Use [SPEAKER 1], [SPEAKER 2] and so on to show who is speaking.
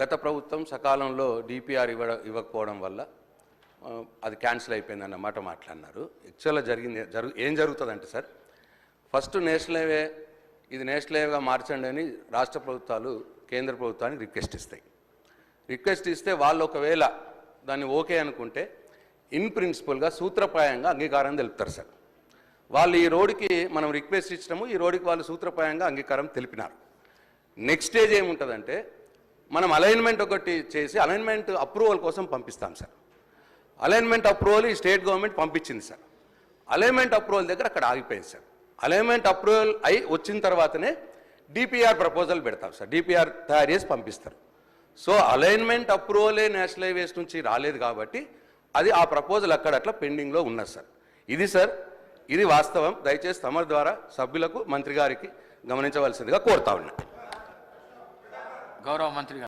[SPEAKER 1] గత ప్రభుత్వం సకాలంలో డిపిఆర్ ఇవ్వకపోవడం వల్ల అది క్యాన్సిల్ అయిపోయిందన్నమాట మాట్లాడినారు. యాక్చువల్గా ఏం జరుగుతుందంటే సార్, ఫస్ట్ నేషనల్ హైవే ఇది నేషనల్ హైవేగా మార్చండి అని రాష్ట్ర ప్రభుత్వాలు కేంద్ర ప్రభుత్వానికి రిక్వెస్ట్ ఇస్తే వాళ్ళు ఒకవేళ దాన్ని ఓకే అనుకుంటే ఇన్ ప్రిన్సిపల్గా సూత్రప్రాయంగా అంగీకారం తెలుపుతారు సార్. వాళ్ళు ఈ రోడ్డుకి మనం రిక్వెస్ట్ ఇచ్చినాము, ఈ రోడ్డుకి వాళ్ళు సూత్రప్రాయంగా అంగీకారం తెలిపినారు. నెక్స్ట్ స్టేజ్ ఏముంటుందంటే మనం అలైన్మెంట్ ఒకటి చేసి అలైన్మెంట్ అప్రూవల్ కోసం పంపిస్తాం సార్. అలైన్మెంట్ అప్రూవల్ ఈ స్టేట్ గవర్నమెంట్ పంపించింది సార్. అలైన్మెంట్ అప్రూవల్ దగ్గర అక్కడ ఆగిపోయింది సార్. అలైన్మెంట్ అప్రూవల్ అయి వచ్చిన తర్వాతనే డిపిఆర్ ప్రపోజల్ పెడతాం సార్. డిపిఆర్ తయారు చేసి పంపిస్తారు. సో అలైన్మెంట్ అప్రూవలే నేషనల్ హైవేస్ నుంచి రాలేదు కాబట్టి అది ఆ ప్రపోజల్ అట్లా పెండింగ్లో ఉన్నది సార్. ఇది సార్, ఇది వాస్తవం. దయచేసి తమ ద్వారా సభ్యులకు మంత్రి గారికి గమనించవలసిందిగా కోరుతా ఉన్నా.
[SPEAKER 2] గౌరవ మంత్రి గారు.